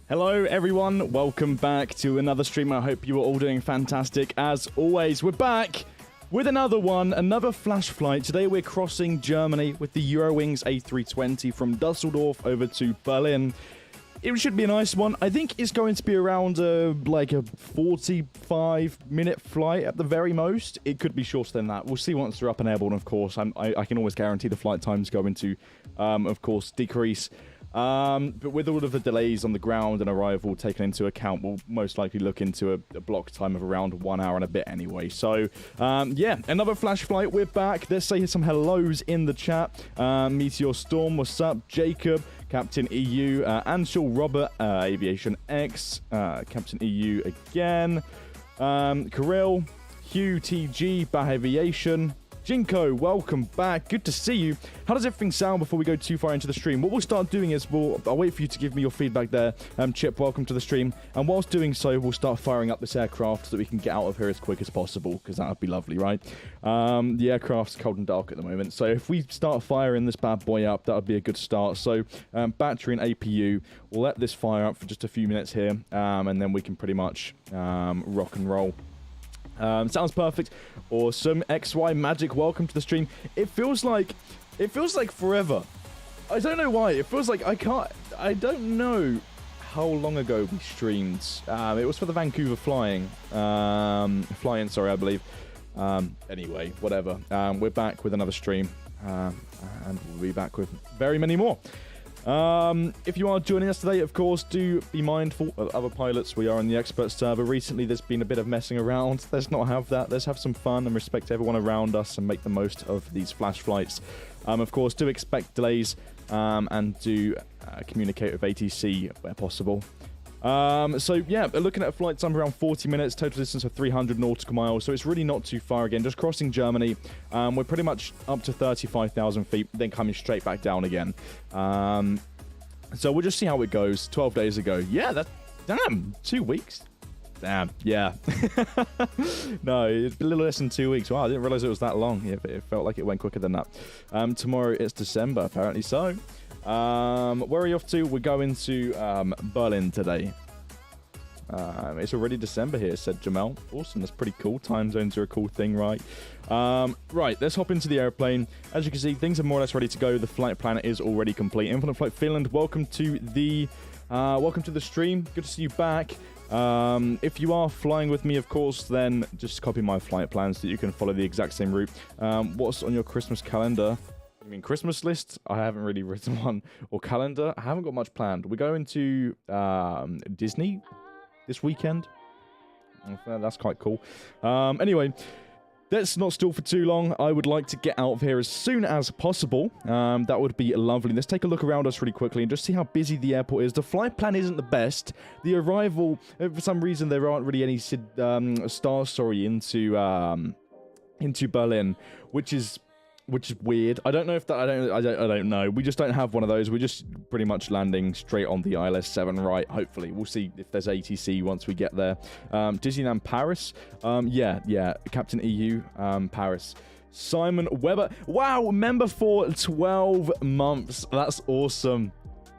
Hello everyone, welcome back to another stream. I hope you are all doing fantastic. As always, we're back with another one, another flash flight. Today we're crossing Germany with the Eurowings A320 from Dusseldorf over to Berlin. It should be a nice one. I think it's going to be around like a 45-minute flight at the very most. It could be shorter than that. We'll see once they're up and airborne, of course. I can always guarantee the flight time's going to, of course, decrease. But with all of the delays on the ground and arrival taken into account, we'll most likely look into a block time of around 1 hour and a bit anyway. So, yeah, another flash flight. We're back. Let's say some hellos in the chat. Meteor Storm, what's up? Jacob, Captain EU, Anshul Robert, Aviation X, Captain EU again, Kirill, Hugh TG, Bah Aviation, Jinko, welcome back. Good to see you. How does everything sound before we go too far into the stream? What we'll start doing is I'll wait for you to give me your feedback there. Chip, welcome to the stream. And whilst doing so, we'll start firing up this aircraft so that we can get out of here as quick as possible, because that would be lovely, right? The aircraft's cold and dark at the moment. So if we start firing this bad boy up, that would be a good start. So battery and APU, we'll let this fire up for just a few minutes here, and then we can pretty much rock and roll. Sounds perfect. Awesome. XY Magic, welcome to the stream. It feels like forever. I don't know why. It feels like I don't know how long ago we streamed. It was for the Vancouver fly-in, sorry, I believe. Anyway, whatever. We're back with another stream, and we'll be back with very many more. If you are joining us today, of course, do be mindful of other pilots. We are on the expert server. Recently, there's been a bit of messing around. Let's not have that. Let's have some fun and respect everyone around us and make the most of these flash flights. Of course, do expect delays and do communicate with ATC where possible. So yeah, looking at a flight time around 40 minutes, total distance of 300 nautical miles, so it's really not too far again, just crossing Germany. We're pretty much up to 35,000 feet, then coming straight back down again. So we'll just see how it goes. 12 days ago. Yeah, damn, 2 weeks. Damn, yeah. No, it's a little less than 2 weeks. Wow, I didn't realize it was that long. It felt like it went quicker than that. Tomorrow it's December, apparently so. Where are you off to? We're going to Berlin today. It's already December here, said Jamel. Awesome, that's pretty cool. Time zones are a cool thing, right? Right, let's hop into the airplane. As you can see, things are more or less ready to go. The flight plan is already complete. Infinite Flight Finland, welcome to the stream. Good to see you back. If you are flying with me, of course, then just copy my flight plans so that you can follow the exact same route. What's on your Christmas calendar? You mean Christmas list? I haven't really written one. Or calendar? I haven't got much planned. We're going to Disney this weekend. That's quite cool. Anyway, let's not stall for too long. I would like to get out of here as soon as possible. That would be lovely. Let's take a look around us really quickly and just see how busy the airport is. The flight plan isn't the best. The arrival, for some reason, there aren't really any stars, into Berlin, which is weird. I don't know if that. I don't know. We just don't have one of those. We're just pretty much landing straight on the ILS-7, right? Hopefully, we'll see if there's ATC once we get there. Disneyland Paris. Yeah. Captain EU. Paris. Simon Weber. Wow, member for 12 months. That's awesome.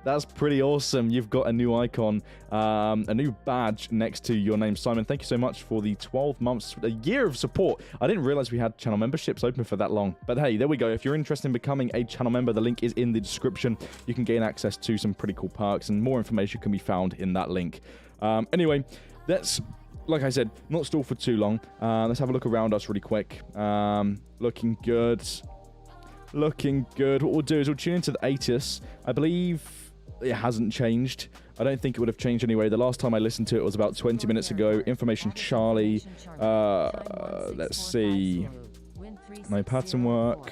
That's pretty awesome. You've got a new icon, a new badge next to your name, Simon. Thank you so much for the 12 months, a year of support. I didn't realize we had channel memberships open for that long. But hey, there we go. If you're interested in becoming a channel member, the link is in the description. You can gain access to some pretty cool perks, and more information can be found in that link. Anyway, let's, like I said, not stall for too long. Let's have a look around us really quick. Looking good. Looking good. What we'll do is we'll tune into the ATIS. I believe it hasn't changed. I don't think it would have changed anyway. The last time I listened to it was about 20 minutes ago. Information Charlie. Let's see. My pattern work.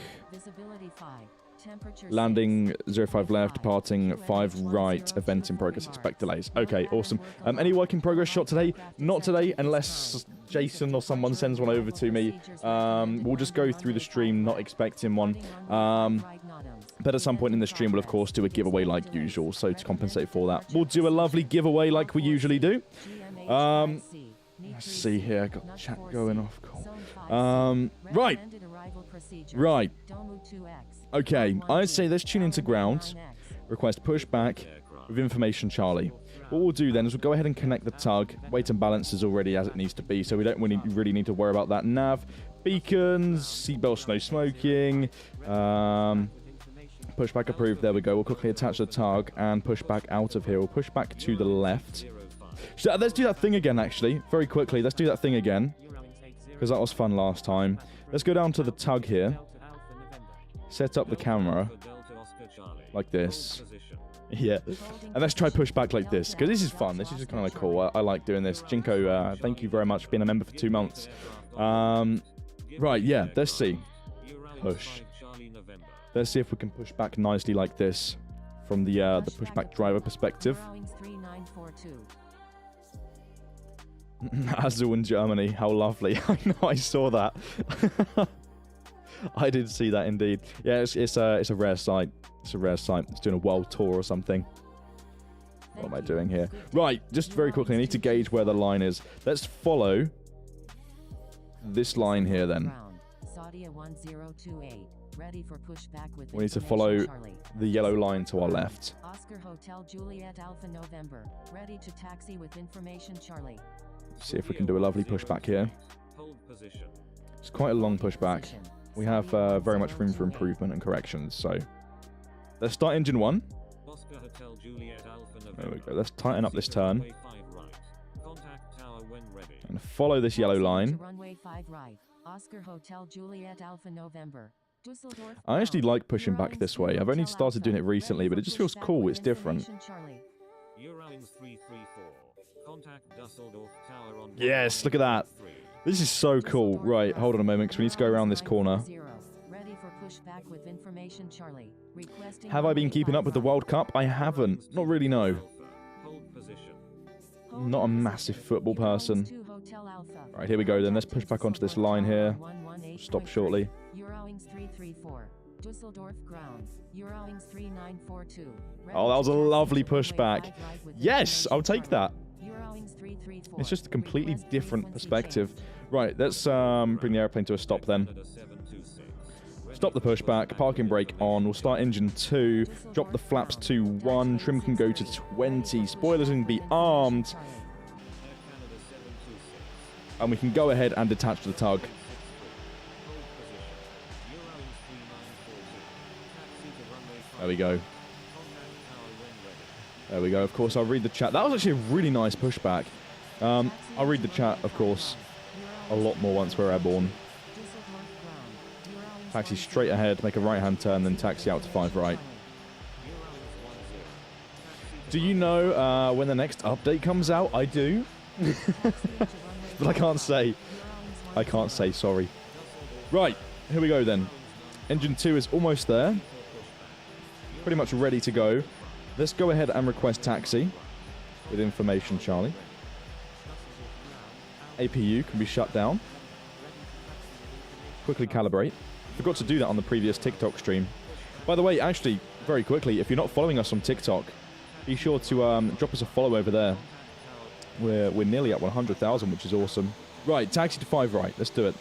Landing 05 left, departing 5 right, event in progress, expect delays. Okay, awesome. Any work in progress shot today? Not today, unless Jason or someone sends one over to me. We'll just go through the stream, not expecting one. But at some point in the stream, we'll of course do a giveaway like usual. So to compensate for that, we'll do a lovely giveaway like we usually do. Let's see here, got chat going off. Cool. Right. Okay, I'd say let's tune into ground. Request pushback with information Charlie. What we'll do then is we'll go ahead and connect the tug. Weight and balance is already as it needs to be, so we don't really need to worry about that. Nav, beacons, seatbelts, no smoking. Pushback approved. There we go. We'll quickly attach the tug and push back out of here. We'll push back to the left. So let's do that thing again, actually. Very quickly. Let's do that thing again, because that was fun last time. Let's go down to the tug here. Set up the camera like this. Yeah. And let's try push back like this, because this is fun. This is just kind of cool. I like doing this. Jinko, thank you very much for being a member for 2 months. Right, yeah. Let's see. Push. Let's see if we can push back nicely like this from the pushback driver perspective. Azul in Germany, how lovely. I know, I saw that. I did see that indeed. Yeah, it's a rare sight. It's a rare sight. It's doing a world tour or something. What am I doing here? Right, just very quickly, I need to gauge where the line is. Let's follow this line here then. Ready for pushback with we need to follow the yellow line to our left. Oscar Hotel Juliet Alpha November. Ready to taxi with information Charlie. See if we can do a lovely pushback here. It's quite a long pushback. We have very much room for improvement and corrections, so let's start engine 1. There we go. Let's tighten up this turn and follow this yellow line. Runway 5 right. Oscar Hotel Juliet Alpha November. I actually like pushing back this way. I've only started doing it recently, but it just feels cool. It's different. Yes, look at that. This is so cool. Right, hold on a moment, because we need to go around this corner. Have I been keeping up with the World Cup? I haven't. Not really, no. Not a massive football person. Right, here we go then. Let's push back onto this line here. Stop shortly. Oh, that was a lovely pushback. Yes, I'll take that. It's just a completely different perspective. Right, let's bring the airplane to a stop then. Stop the pushback, parking brake on. We'll start engine 2, drop the flaps to 1, trim can go to 20, spoilers can be armed. And we can go ahead and detach the tug. There we go. There we go. Of course, I'll read the chat. That was actually a really nice pushback. I'll read the chat, of course, a lot more once we're airborne. Taxi straight ahead, make a right-hand turn, then taxi out to 5 right. Do you know when the next update comes out? I do. But I can't say. I can't say, sorry. Right, here we go then. Engine 2 is almost there. Pretty much ready to go. Let's go ahead and request taxi with information, Charlie. APU can be shut down. Quickly calibrate. Forgot to do that on the previous TikTok stream. By the way, actually, very quickly, if you're not following us on TikTok, be sure to drop us a follow over there. We're nearly at 100,000, which is awesome. Right, taxi to 5 right. Let's do it.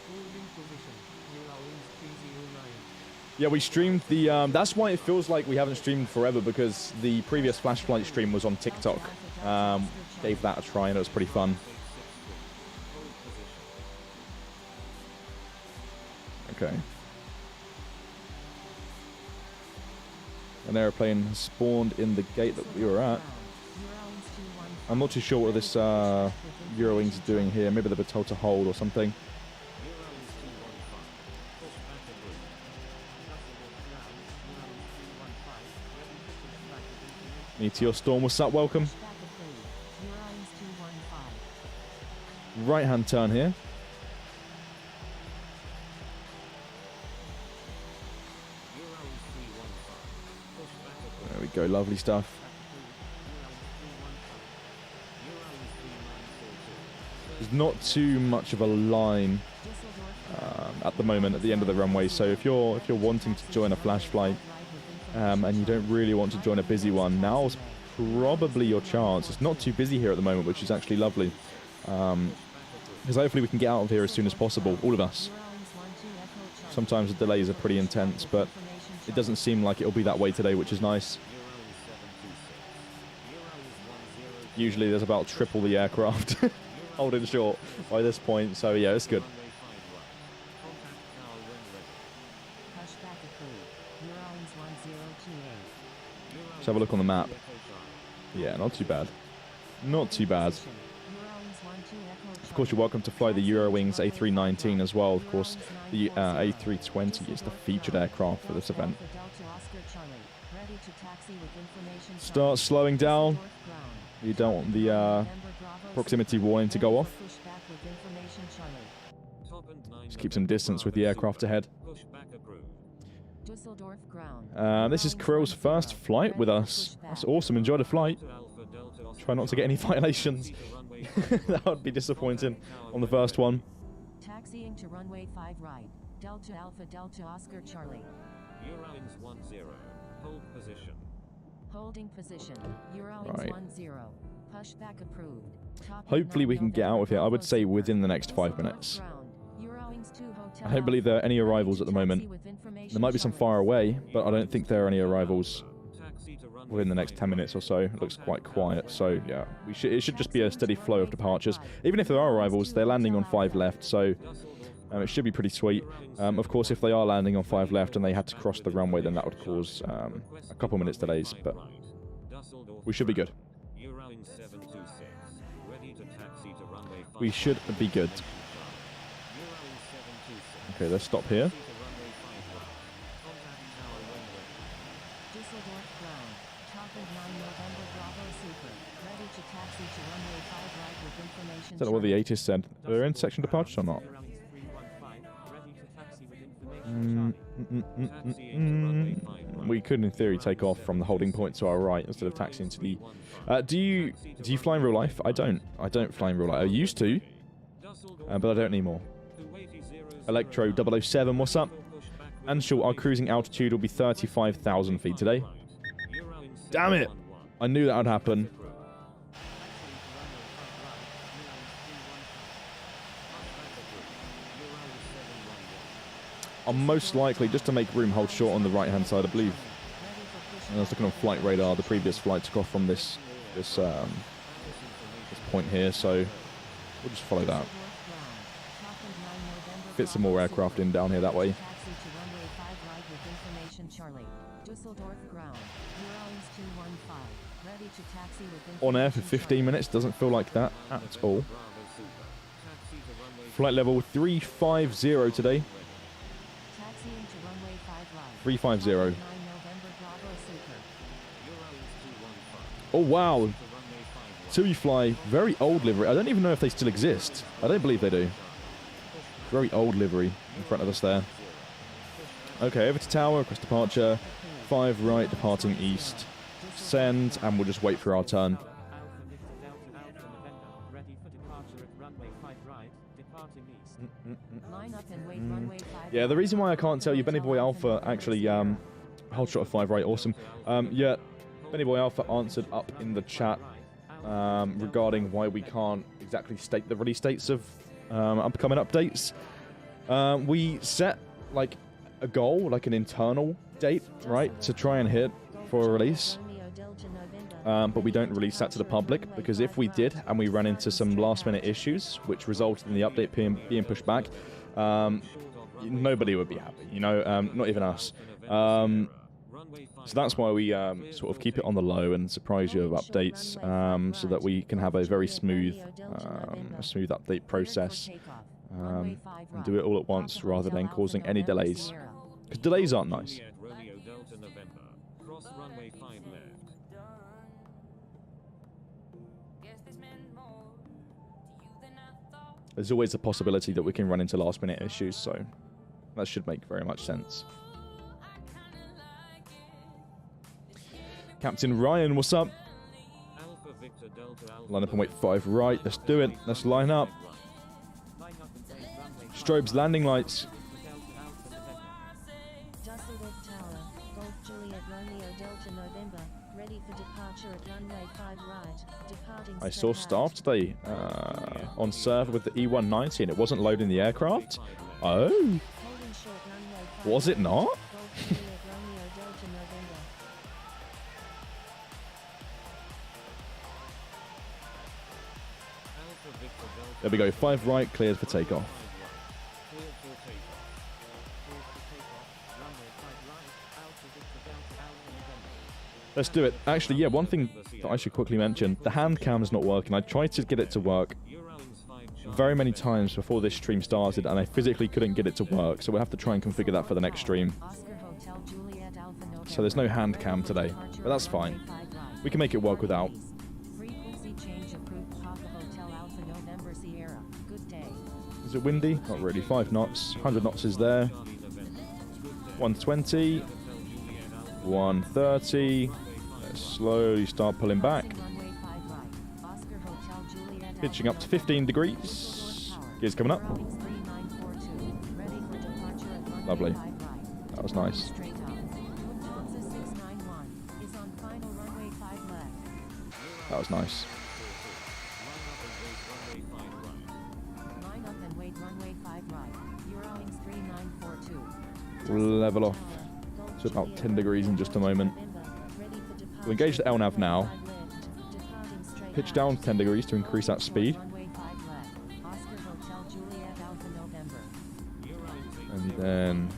Yeah, we streamed the... that's why it feels like we haven't streamed forever, because the previous Flash Flight stream was on TikTok. Gave that a try, and it was pretty fun. Okay. An airplane has spawned in the gate that we were at. I'm not too sure what this Eurowings is doing here. Maybe they've been told to hold or something. Meteor Storm, what's up? Welcome. Right-hand turn here. There we go, lovely stuff. There's not too much of a line at the moment at the end of the runway, so if you're wanting to join a flash flight and you don't really want to join a busy one, now's probably your chance. It's not too busy here at the moment, which is actually lovely, because hopefully we can get out of here as soon as possible, all of us. Sometimes the delays are pretty intense, but it doesn't seem like it'll be that way today, which is nice. Usually there's about triple the aircraft holding short by this point. So yeah, it's good. Pushback approved. 𝗂𝗛𝗡𝗃𝗟. Let's have a look on the map. Yeah, not too bad. Not too bad. Of course, you're welcome to fly the Eurowings A319 as well. Of course, the A320 is the featured aircraft for this event. Start slowing down. You don't want the proximity warning to go off. Just keep some distance with the aircraft ahead. This is Krill's first flight with us. That's awesome. Enjoy the flight. Try not to get any violations. That would be disappointing on the first one. Taxiing to runway 5 right. Delta Alpha Delta Oscar Charlie. 𝗂𝗛𝗡𝗃𝗏. Hold position. Holding position. 𝗂𝗛𝗡𝗃𝗏. Right. Pushback approved. Hopefully we can get out of here. I would say within the next 5 minutes. I don't believe there are any arrivals at the moment. There might be some far away, but I don't think there are any arrivals within the next 10 minutes or so. It looks quite quiet, so yeah, it should just be a steady flow of departures. Even if there are arrivals, they're landing on 5 left, so it should be pretty sweet. Of course, if they are landing on 5 left and they had to cross the runway, then that would cause a couple minutes delays, but we should be good. We should be good. Okay, let's stop here. Is that what the 80s said? Are there intersection departures or not? We could, in theory, take off from the holding point to our right instead of taxiing to the... Do you fly in real life? I don't. I don't fly in real life. I used to, but I don't anymore. Electro 007, what's up? Anshul, our cruising altitude will be 35,000 feet today. Damn it! I knew that would happen. I'll most likely, just to make room, hold short on the right-hand side, I believe. And I was looking on flight radar. The previous flight took off from this point here, so we'll just follow that. Fit some more aircraft in down here that way. On air for 15 minutes, doesn't feel like that at all. Flight level 350 today. 350. Oh wow. TUI fly, very old livery. I don't even know if they still exist. I don't believe they do. Very old livery in front of us there. Okay, over to tower, across departure. 5 right, departing east. Send, and we'll just wait for our turn. Yeah, the reason why I can't tell you, Benny Boy Alpha actually, hold shot of 5 right, awesome. Yeah, Benny Boy Alpha answered up in the chat regarding why we can't exactly state the release dates of upcoming updates. We set like a goal, like an internal date, right, to try and hit for a release. But we don't release that to the public, because if we did and we ran into some last minute issues which resulted in the update being pushed back, nobody would be happy, you know, not even us. So that's why we sort of keep it on the low and surprise you with updates, so that we can have a very smooth update process, and do it all at once rather than causing any delays, because delays aren't nice. There's always a possibility that we can run into last minute issues, so that should make very much sense. Captain Ryan, what's up? Line up and wait 5 right. Let's do it. Let's line up. Strobes landing lights. I saw staff today on server with the E190 and it wasn't loading the aircraft. Oh, was it not? There we go. 5 right, cleared for takeoff. Cleared for takeoff. Let's do it. Actually, yeah, one thing that I should quickly mention. The hand cam is not working. I tried to get it to work very many times before this stream started, and I physically couldn't get it to work. So we'll have to try and configure that for the next stream. So there's no hand cam today, but that's fine. We can make it work without. Is it windy? Not really. 5 knots. 100 knots is there. 120. 130. Let's slowly start pulling back. Pitching up to 15 degrees. Gears coming up. Lovely. That was nice. That was nice. Level off to about 10 degrees in just a moment. We'll engage the LNAV now. Pitch down 10 degrees to increase that speed. And then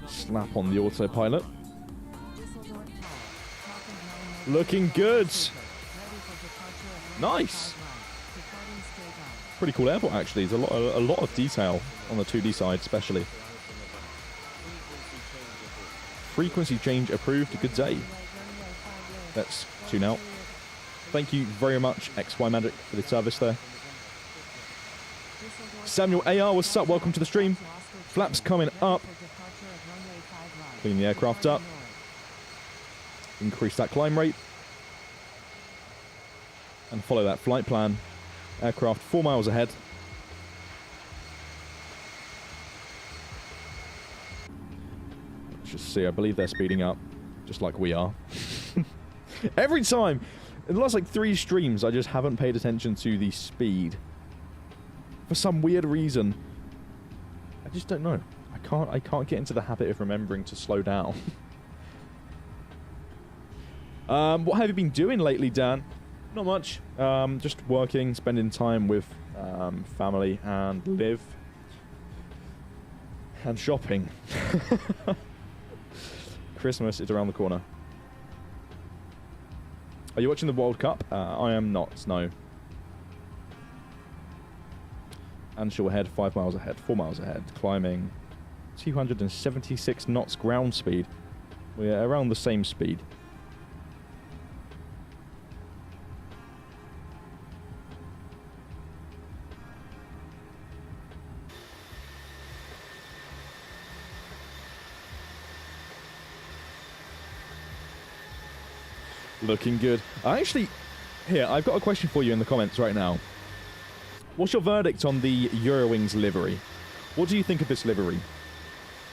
slap on the autopilot. Looking good. Nice. Pretty cool airport actually. There's a lot of detail on the 2D side especially. Frequency change approved. Good day. Let's tune out. Thank you very much, 𝗖𝗛𝗔𝗡𝗟𝗏, for the service there. Samuel AR, what's up? Welcome to the stream. Flaps coming up. Clean the aircraft up. Increase that climb rate. And follow that flight plan. Aircraft 4 miles ahead. Let's just see, I believe they're speeding up, just like we are. Every time! In the last like 3 streams, I just haven't paid attention to the speed. For some weird reason. I just don't know. I can't get into the habit of remembering to slow down. What have you been doing lately, Dan? Not much. Just working, spending time with family and Liv. And shopping. Christmas is around the corner. Are you watching the World Cup? I am not, no. Anshul ahead, 5 miles ahead, 4 miles ahead. Climbing 276 knots ground speed. We're around the same speed. Looking good. Actually, here, I've got a question for you in the comments right now. What's your verdict on the Eurowings livery? What do you think of this livery?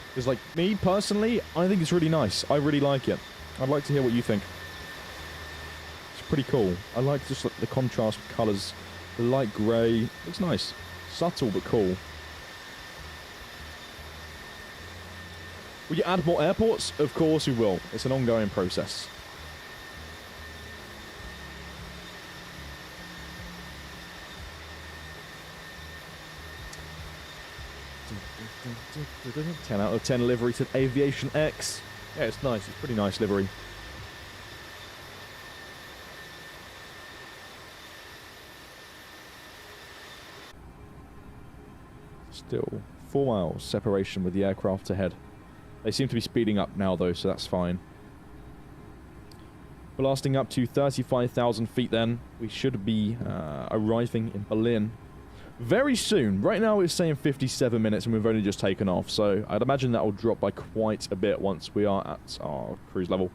Because, like, me, personally, I think it's really nice. I really like it. I'd like to hear what you think. It's pretty cool. I like just like, the contrast of colours. The light grey. Looks nice. Subtle, but cool. Will you add more airports? Of course we will. It's an ongoing process. Ten out of 10 livery to Aviation X. Yeah, it's nice. It's pretty nice livery. Still 4 miles separation with the aircraft ahead. They seem to be speeding up now though, so that's fine. Blasting up to 35,000 feet then. We should be arriving in Berlin very soon. Right now it's saying 57 minutes and we've only just taken off, so I'd imagine that will drop by quite a bit once we are at our cruise level.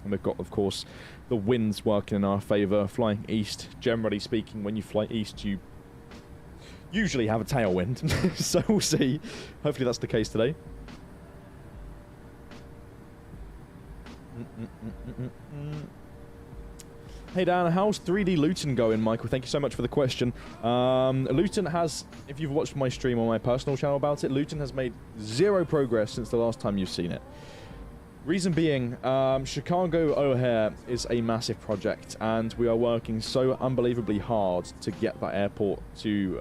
And we've got, of course, the winds working in our favour. Flying east, generally speaking, when you fly east, you usually have a tailwind. So we'll see. Hopefully that's the case today. Hey Dan, how's 3D Luton going, Michael? Thank you so much for the question. Luton has, if you've watched my stream on my personal channel about it, Luton has made 0 progress since the last time you've seen it. Reason being, Chicago O'Hare is a massive project, and we are working so unbelievably hard to get that airport to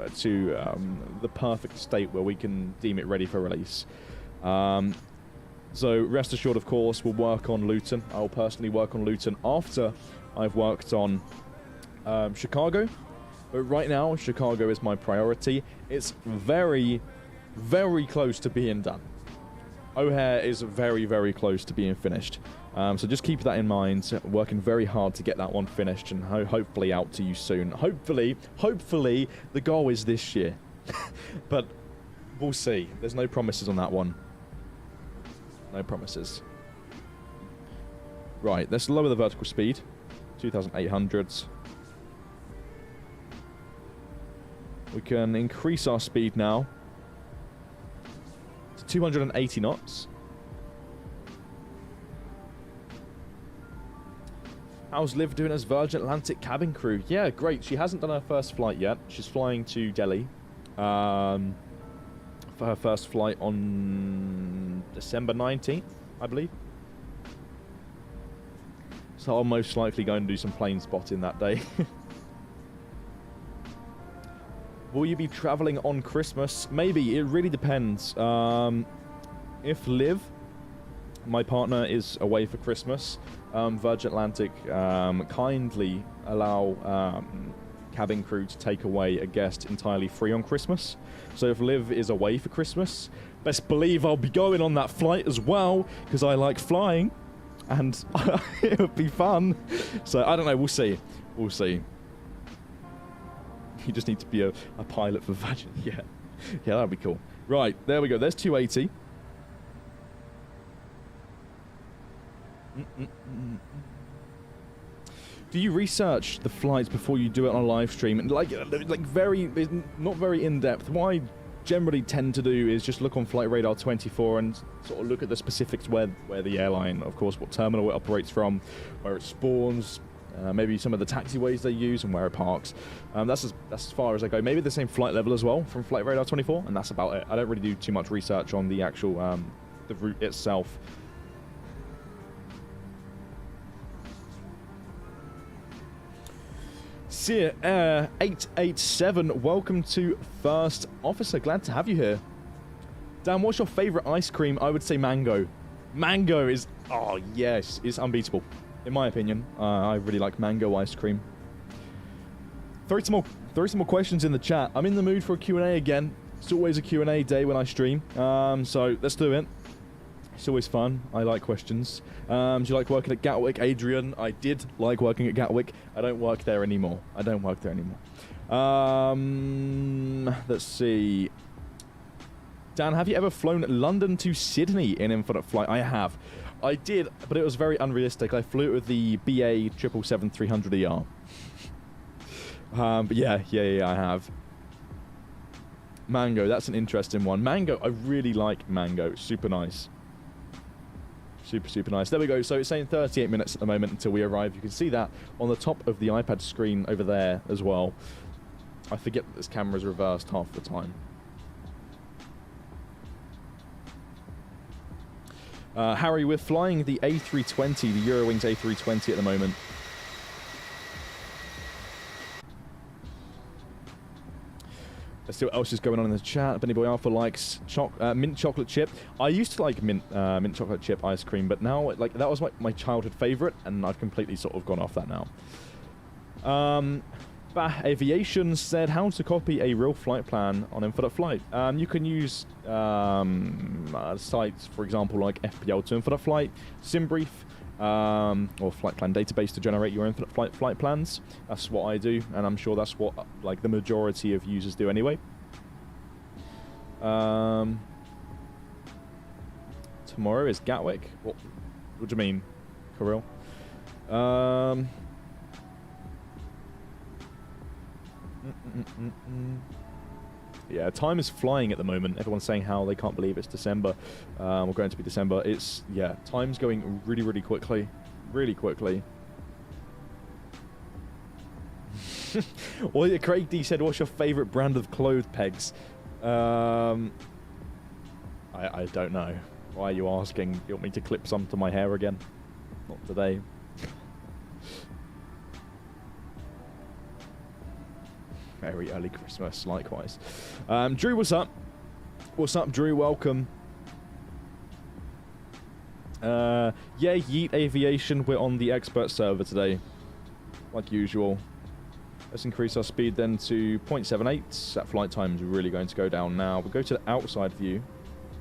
the perfect state where we can deem it ready for release. So rest assured, of course, we'll work on Luton. I'll personally work on Luton after I've worked on Chicago. But right now, Chicago is my priority. It's very, very close to being done. O'Hare is very, very close to being finished. So just keep that in mind. Working very hard to get that one finished and hopefully out to you soon. Hopefully the goal is this year. But we'll see. There's no promises on that one. No promises. Right, let's lower the vertical speed. 2,800s. We can increase our speed now. 280 knots. How's Liv doing as Virgin Atlantic cabin crew? Yeah, great. She hasn't done her first flight yet. She's flying to Delhi for her first flight on December 19th, I believe. So I'll most likely go and do some plane spotting that day. Will you be traveling on Christmas? Maybe. It really depends. If Liv, my partner, is away for Christmas, Virgin Atlantic kindly allow cabin crew to take away a guest entirely free on Christmas. So if Liv is away for Christmas, best believe I'll be going on that flight as well, because I like flying, and it would be fun. So I don't know. We'll see. We'll see. You just need to be a pilot for Virgin. Yeah, that'd be cool. Right, there we go. There's 280. Do you research the flights before you do it on a live stream? And like very, not very in depth. What I generally tend to do is just look on Flight Radar 24 and sort of look at the specifics where the airline, of course, what terminal it operates from, where it spawns. Maybe some of the taxiways they use and where it parks. That's as far as I go. Maybe the same flight level as well from Flight Radar 24, and that's about it. I don't really do too much research on the actual the route itself. Sear Air 887, welcome to First Officer. Glad to have you here. Dan, what's your favorite ice cream? I would say mango. Mango is, oh yes, it's unbeatable. In my opinion, I really like mango ice cream. Throw some more questions in the chat. I'm in the mood for a Q&A again. It's always a Q&A day when I stream. So let's do it. It's always fun. I like questions. Do you like working at Gatwick, Adrian? I did like working at Gatwick. I don't work there anymore. Let's see. Dan, have you ever flown London to Sydney in infinite flight? I have. I did, but it was very unrealistic. I flew it with the BA 777-300ER. But yeah, I have. Mango, that's an interesting one. Mango, I really like mango. Super nice. Super nice. There we go. So it's saying 38 minutes at the moment until we arrive. You can see that on the top of the iPad screen over there as well. I forget that this camera's reversed half the time. Harry, we're flying the A320, the Eurowings A320 at the moment. Let's see what else is going on in the chat. Benny Boy Alpha likes mint chocolate chip. I used to like mint chocolate chip ice cream, but now that was my childhood favorite, and I've completely sort of gone off that now. Bah Aviation said how to copy a real flight plan on Infinite Flight. You can use sites, for example, like FPL to Infinite Flight, SimBrief, or Flight Plan Database to generate your Infinite Flight plans. That's what I do, and I'm sure that's what the majority of users do anyway. Tomorrow is Gatwick. What do you mean, Kirill? Yeah, time is flying at the moment. Everyone's saying how they can't believe it's December. We're going to be December. Time's going really quickly. Really quickly. Well, Craig D said, what's your favourite brand of clothes pegs? I don't know. Why are you asking? Do you want me to clip some to my hair again? Not today. Very early Christmas, likewise. Drew, what's up? What's up, Drew? Welcome. Yeah, Yeet Aviation. We're on the expert server today, like usual. Let's increase our speed then to 0.78. That flight time is really going to go down now. We'll go to the outside view.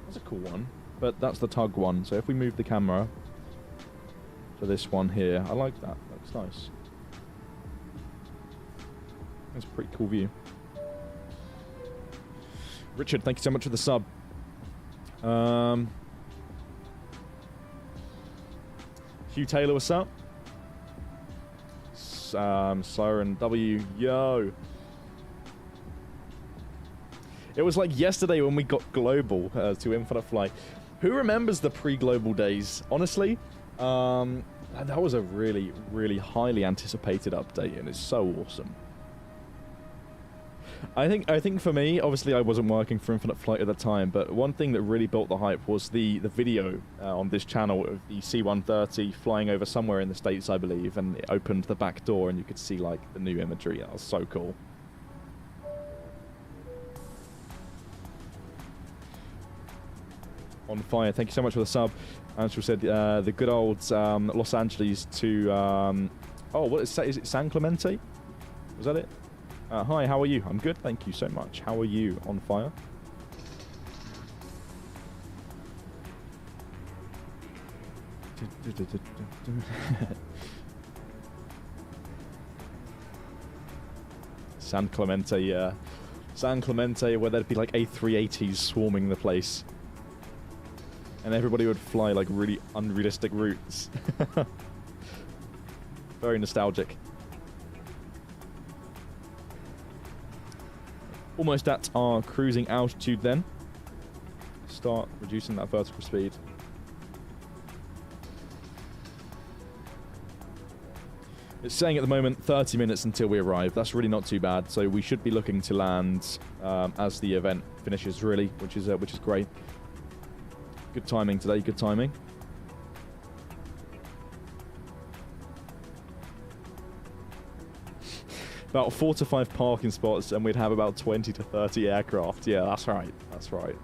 That's a cool one, but that's the tug one. So if we move the camera to this one here, I like that. Looks nice. That's a pretty cool view. Richard, thank you so much for the sub. Hugh Taylor, what's up? Siren W, yo. It was like yesterday when we got global to Infinite Flight. Who remembers the pre-global days? Honestly, that was a really, really highly anticipated update, and it's so awesome. I think for me, obviously I wasn't working for Infinite Flight at the time, but one thing that really built the hype was the video on this channel of the C-130 flying over somewhere in the States, I believe, and it opened the back door and you could see like the new imagery. That was so cool. On fire, thank you so much for the sub. Angel said the good old Los Angeles to oh, what is it? San Clemente? Was that it? Hi, how are you? I'm good, thank you so much. How are you? On fire? San Clemente, yeah. San Clemente, where there'd be like A380s swarming the place. And everybody would fly like really unrealistic routes. Very nostalgic. Almost at our cruising altitude then. Start reducing that vertical speed. It's saying at the moment 30 minutes until we arrive. That's really not too bad. So we should be looking to land as the event finishes, really, which is great. Good timing today. Good timing. About 4 to 5 parking spots, and we'd have about 20 to 30 aircraft. Yeah, that's right. That's right.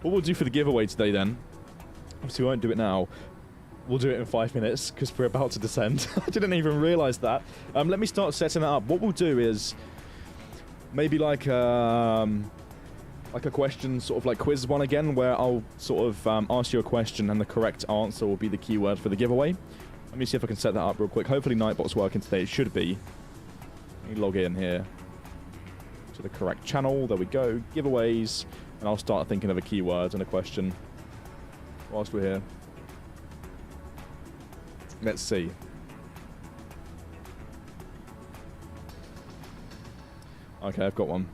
What we'll do for the giveaway today, then, obviously we won't do it now. We'll do it in 5 minutes, because we're about to descend. I didn't even realise that. Let me start setting that up. What we'll do is maybe like a question, sort of like quiz one again, where I'll sort of ask you a question and the correct answer will be the keyword for the giveaway. Let me see if I can set that up real quick. Hopefully Nightbot's working today. It should be. Let me log in here to the correct channel. There we go. Giveaways. And I'll start thinking of a keyword and a question whilst we're here. Let's see. Okay, I've got one.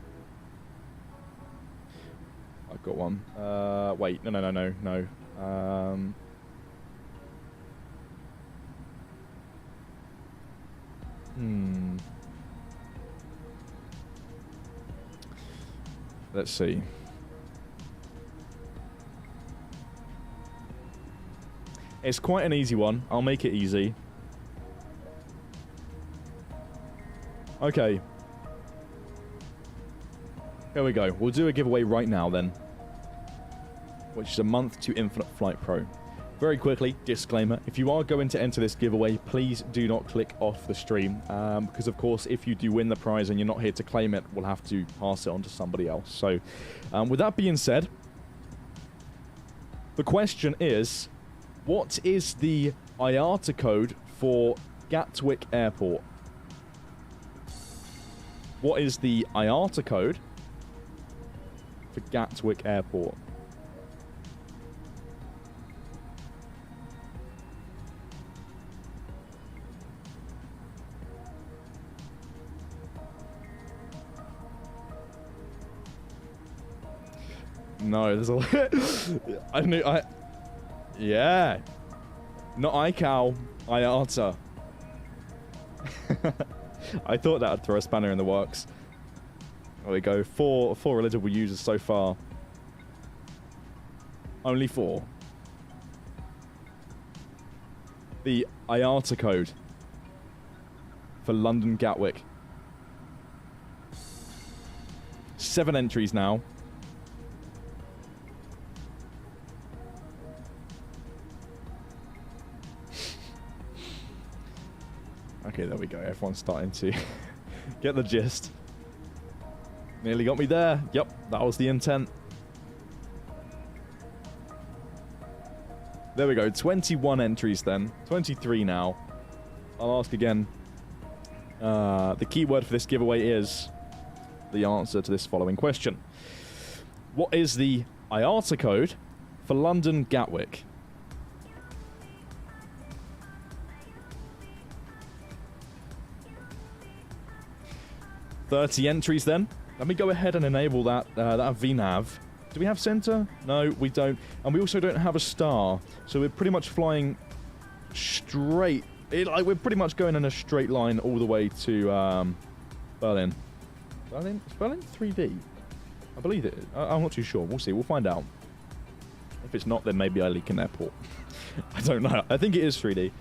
I've got one. Wait, no. Let's see. It's quite an easy one. I'll make it easy. Okay. Here we go. We'll do a giveaway right now then, which is a month to Infinite Flight Pro. Very quickly, disclaimer, if you are going to enter this giveaway, please do not click off the stream, because of course if you do win the prize and you're not here to claim it, we'll have to pass it on to somebody else. So with that being said, the question is, what is the IATA code for Gatwick Airport? What is the IATA code for Gatwick Airport? No, there's a yeah. Not ICAO, IATA. I thought that would throw a spanner in the works. There we go. Four eligible users so far. Only 4. The IATA code for London Gatwick. 7 entries now. Okay, there we go. Everyone's starting to get the gist. Nearly got me there. Yep, that was the intent. There we go. 21 entries then. 23 now. I'll ask again. The keyword for this giveaway is the answer to this following question. What is the IATA code for London Gatwick? $30 entries then. Let me go ahead and enable that VNAV. Do we have center? No, we don't. And we also don't have a star. So we're pretty much flying straight. We're pretty much going in a straight line all the way to Berlin. Berlin? Is Berlin 3D? I believe it is. I'm not too sure. We'll see. We'll find out. If it's not, then maybe I leak an airport. I don't know. I think it is 3D.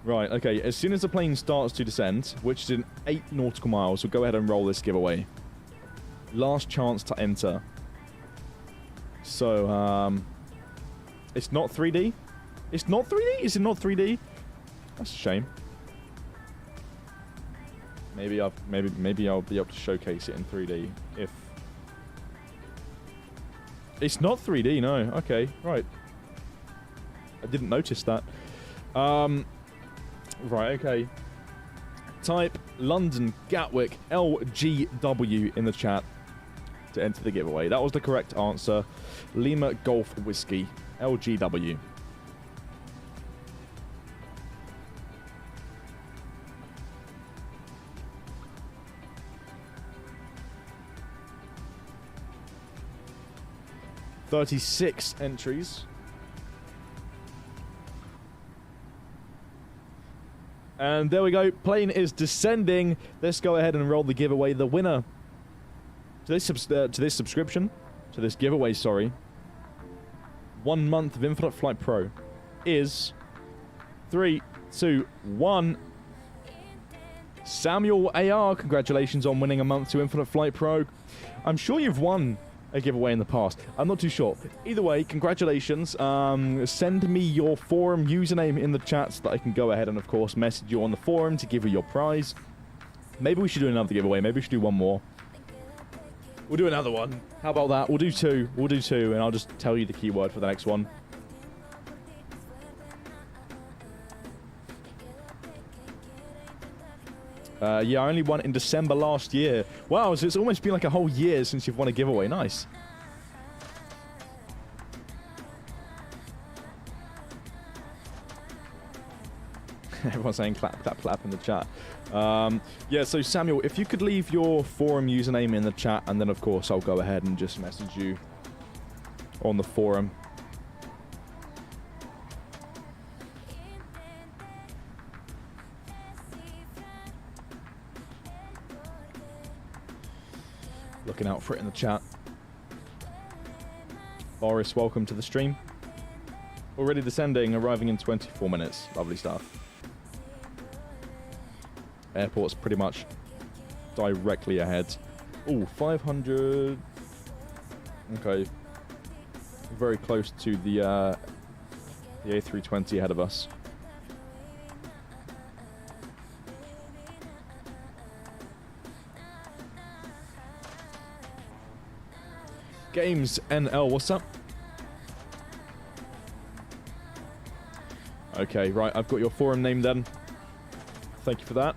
Right, okay. As soon as the plane starts to descend, which is in 8 nautical miles, we'll go ahead and roll this giveaway. Last chance to enter. So, it's not 3D? It's not 3D? Is it not 3D? That's a shame. Maybe I'll be able to showcase it in 3D if... It's not 3D, no. Okay, right. I didn't notice that. Right, okay. Type London Gatwick LGW in the chat to enter the giveaway. That was the correct answer. Lima Golf Whiskey LGW. $36 entries. And there we go. Plane is descending. Let's go ahead and roll the giveaway. The winner to this subscription, to this giveaway, sorry, 1 month of Infinite Flight Pro is 3, 2, 1. Samuel AR, congratulations on winning a month to Infinite Flight Pro. I'm sure you've won a giveaway in the past. I'm not too sure. Either way, congratulations. Send me your forum username in the chat so that I can go ahead and, of course, message you on the forum to give you your prize. Maybe we should do another giveaway. Maybe we should do one more. We'll do another one. How about that? We'll do 2. We'll do 2, and I'll just tell you the keyword for the next one. Yeah, I only won in December last year. Wow, so it's almost been like a whole year since you've won a giveaway. Nice. Everyone's saying clap, clap, clap in the chat. Yeah, so Samuel, if you could leave your forum username in the chat, and then, of course, I'll go ahead and just message you on the forum. Looking out for it in the chat. Boris, welcome to the stream. Already descending, arriving in 24 minutes. Lovely stuff. Airport's pretty much directly ahead. Ooh, 500. Okay. Very close to the A320 ahead of us. Games NL, what's up? Okay, right, I've got your forum name then. Thank you for that.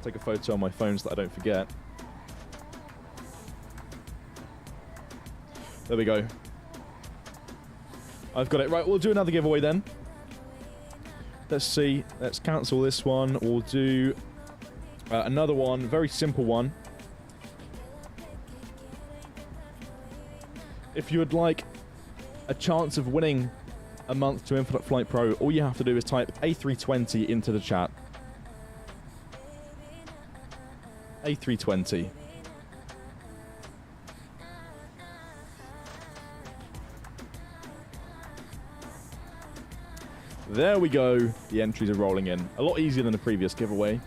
Take a photo on my phone so that I don't forget. There we go. I've got it. Right, we'll do another giveaway then. Let's see. Let's cancel this one. We'll do another one. Very simple one. If you would like a chance of winning a month to Infinite Flight Pro, all you have to do is type A320 into the chat. A320. There we go. The entries are rolling in. A lot easier than the previous giveaway.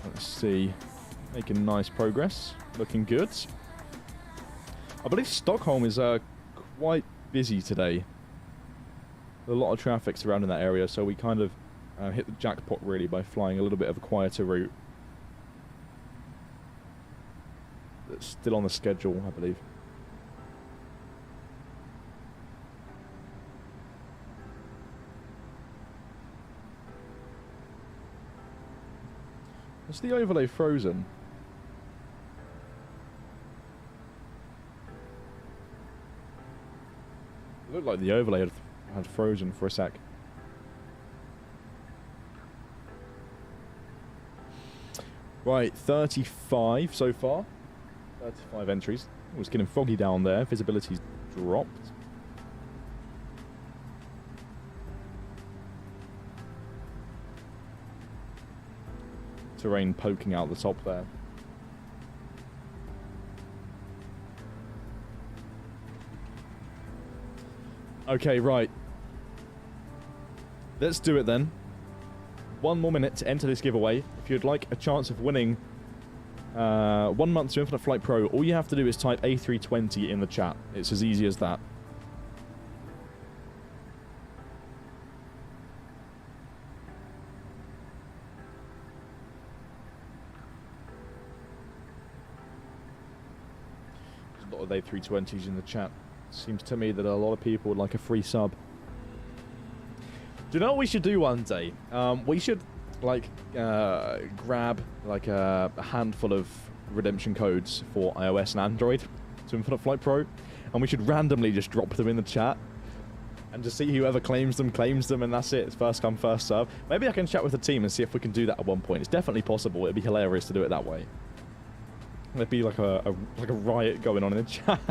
Let's see. Making nice progress. Looking good. I believe Stockholm is quite busy today. There's a lot of traffic surrounding that area, so we kind of hit the jackpot really by flying a little bit of a quieter route. It's still on the schedule, I believe. Is the overlay frozen? It looked like the overlay had frozen for a sec. Right, 35 so far. 35 entries. Oh, it's getting foggy down there. Visibility's dropped. Terrain poking out the top there. Okay, right. Let's do it then. 1 more minute to enter this giveaway. If you'd like a chance of winning 1 month to Infinite Flight Pro, all you have to do is type A320 in the chat. It's as easy as that. There's a lot of A320s in the chat. Seems to me that a lot of people would like a free sub. Do you know what we should do one day? We should like grab like a handful of redemption codes for iOS and Android to Infinite Flight Pro, and we should randomly just drop them in the chat and just see whoever claims them, and that's it. It's first come, first serve. Maybe I can chat with the team and see if we can do that at one point. It's definitely possible. It'd be hilarious to do it that way. There'd be like a riot going on in the chat.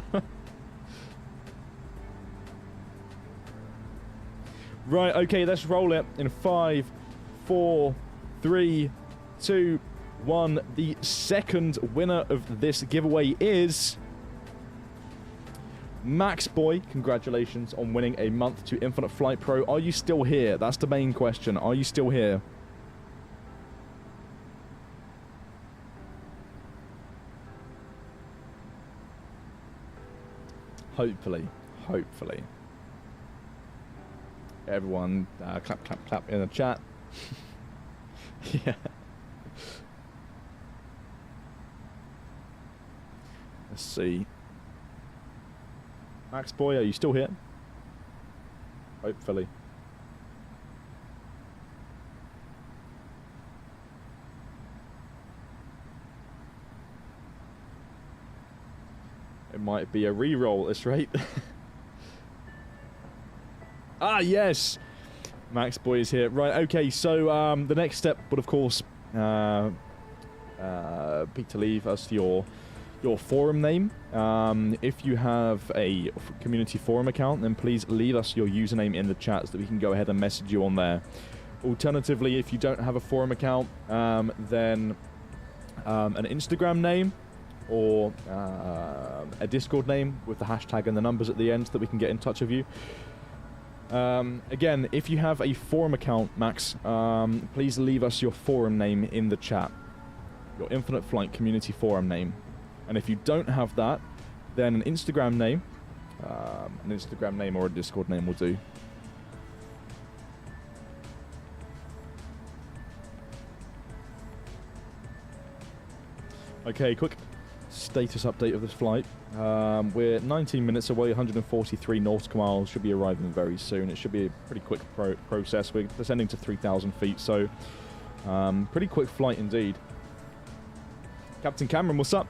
Right, okay, let's roll it in 5, 4, 3, 2, 1. The second winner of this giveaway is Max Boy. Congratulations on winning a month to Infinite Flight Pro. Are you still here? That's the main question. Are you still here? Hopefully. Hopefully. Everyone clap, clap, clap in the chat. Yeah. Let's see. Max Boy, are you still here? Hopefully. It might be a re-roll at this rate. Ah, yes! Max Boy is here. Right, okay, so the next step would, of course, be to leave us your forum name. If you have a community forum account, then please leave us your username in the chat so that we can go ahead and message you on there. Alternatively, if you don't have a forum account, then an Instagram name or a Discord name with the hashtag and the numbers at the end so that we can get in touch with you. Again, if you have a forum account, Max, please leave us your forum name in the chat. Your Infinite Flight community forum name. And if you don't have that, then an Instagram name or a Discord name will do. Okay, quick status update of this flight. We're 19 minutes away, 143 nautical miles. Should be arriving very soon. It should be a pretty quick process. We're descending to 3,000 feet, so pretty quick flight indeed. Captain Cameron, what's up?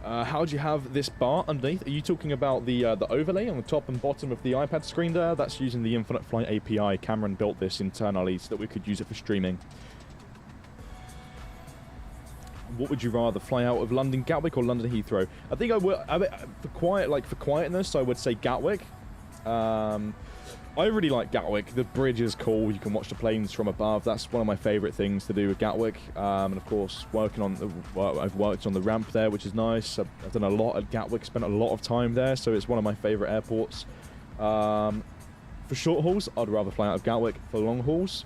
How do you have this bar underneath? Are you talking about the overlay on the top and bottom of the iPad screen there? That's using the Infinite Flight API. Cameron built this internally so that we could use it for streaming. What would you rather, fly out of London Gatwick or London Heathrow? I think I would, for quietness, I would say Gatwick. I really like Gatwick. The bridge is cool. You can watch the planes from above. That's one of my favourite things to do with Gatwick. And of course, I've worked on the ramp there, which is nice. I've done a lot at Gatwick, spent a lot of time there, so it's one of my favourite airports. For short hauls, I'd rather fly out of Gatwick. For long hauls,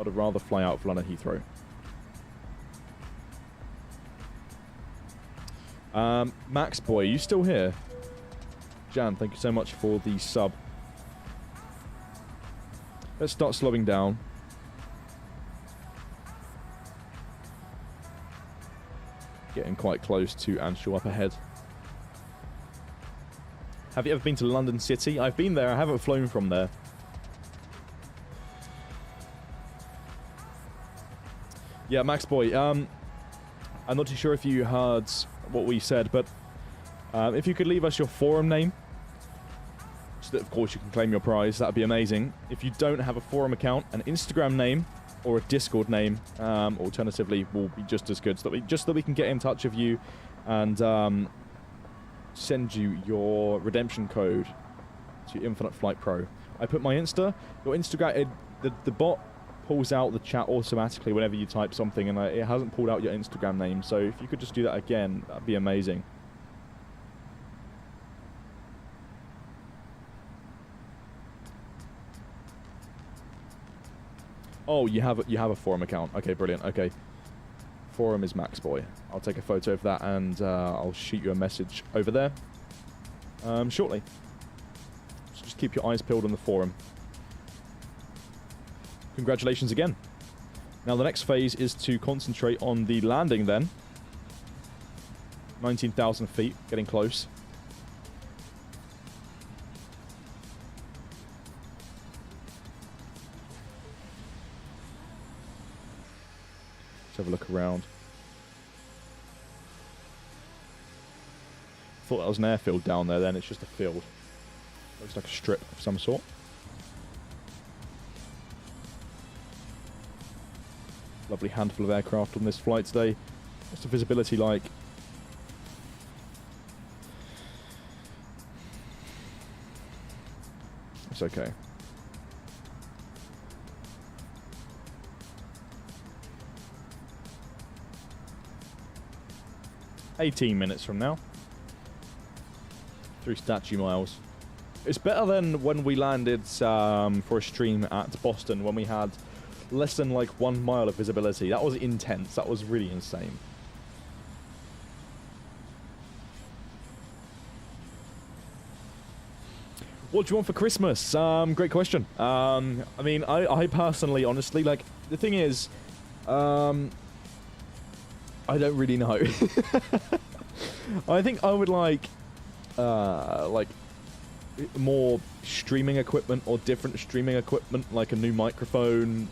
I'd rather fly out of London Heathrow. Max Boy, are you still here? Jan, thank you so much for the sub. Let's start slowing down. Getting quite close to Anshul up ahead. Have you ever been to London City? I've been there. I haven't flown from there. Yeah, Max Boy. I'm not too sure if you heard what we said, but if you could leave us your forum name, so that of course you can claim your prize, that'd be amazing. If you don't have a forum account, an Instagram name or a Discord name, alternatively, will be just as good, so that we can get in touch with you and send you your redemption code to Infinite Flight Pro. I put my Insta, your Instagram, the bot pulls out the chat automatically whenever you type something, and it hasn't pulled out your Instagram name, so if you could just do that again, that'd be amazing. Oh, you have a forum account. Okay, brilliant. Okay. Forum is Max Boy. I'll take a photo of that and I'll shoot you a message over there shortly. So just keep your eyes peeled on the forum. Congratulations again. Now the next phase is to concentrate on the landing then. 19,000 feet, getting close. Have a look around. Thought that was an airfield down there, then it's just a field. Looks like a strip of some sort. Lovely handful of aircraft on this flight today. What's the visibility like? It's okay. 18 minutes from now. 3 statue miles. It's better than when we landed for a stream at Boston when we had less than like 1 mile of visibility. That was intense. That was really insane. What do you want for Christmas? Great question. I mean, I personally, honestly, like, the thing is, I don't really know. I think I would like more streaming equipment or different streaming equipment, like a new microphone,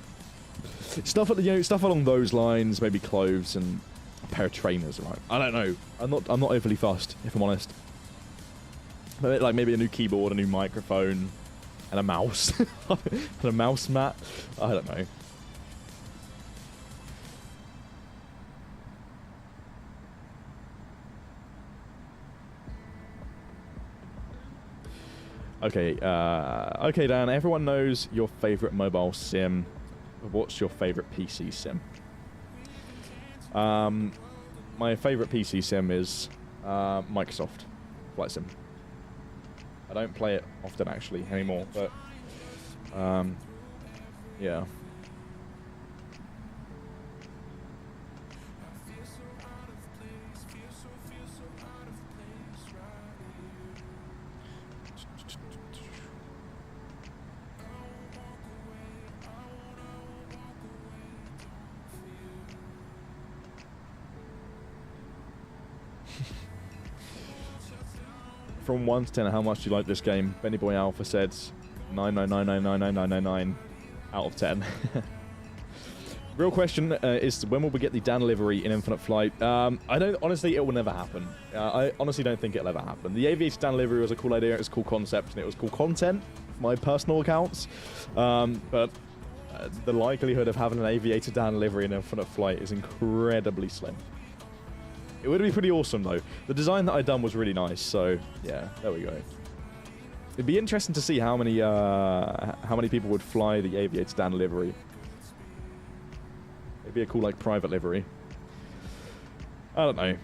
stuff along those lines. Maybe clothes and a pair of trainers. Right? I don't know. I'm not overly fussed, if I'm honest. But like maybe a new keyboard, a new microphone, and a mouse, and a mouse mat. I don't know. Okay, okay, Dan, everyone knows your favorite mobile sim. What's your favorite PC sim? My favorite PC sim is Microsoft Flight Sim. I don't play it often, actually, anymore, but yeah. From 1 to 10, how much do you like this game? Benny Boy Alpha said 999999999 out of 10. Real question is, when will we get the Dan livery in Infinite Flight? I don't, honestly, it will never happen. I honestly don't think it'll ever happen. The Aviator Dan livery was a cool idea, it was a cool concept, and it was cool content for my personal accounts. But the likelihood of having an Aviator Dan livery in Infinite Flight is incredibly slim. It would be pretty awesome, though. The design that I'd done was really nice, so yeah, there we go. It'd be interesting to see how many people would fly the Aviator Dan livery. It'd be a cool, like, private livery. I don't know.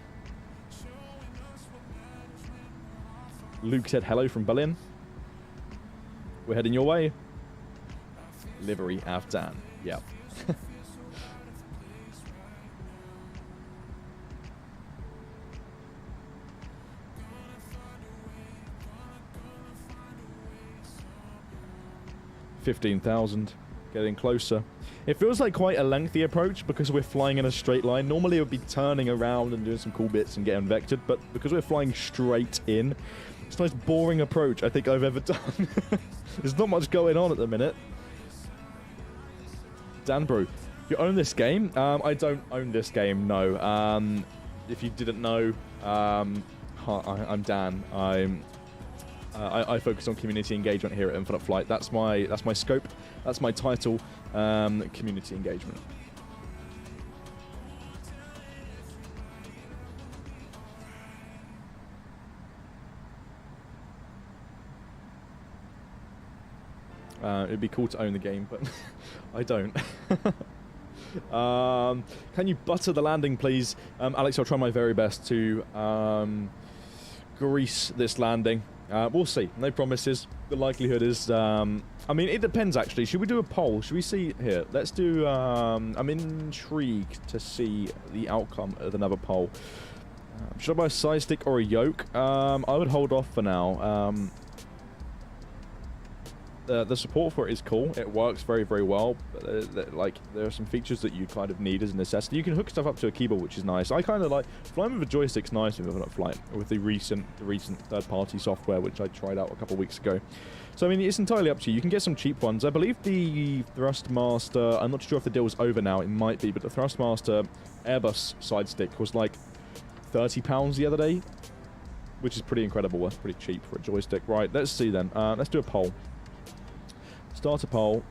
Luke said hello from Berlin. We're heading your way. Livery Av Dan. Yep. $15,000. Getting closer. It feels like quite a lengthy approach because we're flying in a straight line. Normally it would be turning around and doing some cool bits and getting vectored, but because we're flying straight in, it's the most boring approach I think I've ever done. There's not much going on at the minute. Dan Bro, you own this game? I don't own this game, no. If you didn't know, I'm Dan. I focus on community engagement here at Infinite Flight. That's my scope. That's my title. Community engagement. It'd be cool to own the game, but I don't. Can you butter the landing, please? Alex, I'll try my very best to grease this landing. We'll see. No promises. The likelihood is... I mean, it depends, actually. Should we do a poll? Should we see... Here, let's do... I'm intrigued to see the outcome of another poll. Should I buy a side stick or a yoke? I would hold off for now. The support for it is cool. It works very, very well. But, like, there are some features that you kind of need as a necessity. You can hook stuff up to a keyboard, which is nice. I kind of like flying with a joystick's nice with Infinite Flight with the recent third-party software, which I tried out a couple of weeks ago. So I mean, it's entirely up to you. You can get some cheap ones. I believe the Thrustmaster. I'm not sure if the deal is over now. It might be, but the Thrustmaster Airbus side stick was like £30 the other day, which is pretty incredible. That's pretty cheap for a joystick. Right, let's see then. Let's do a poll. Start a poll.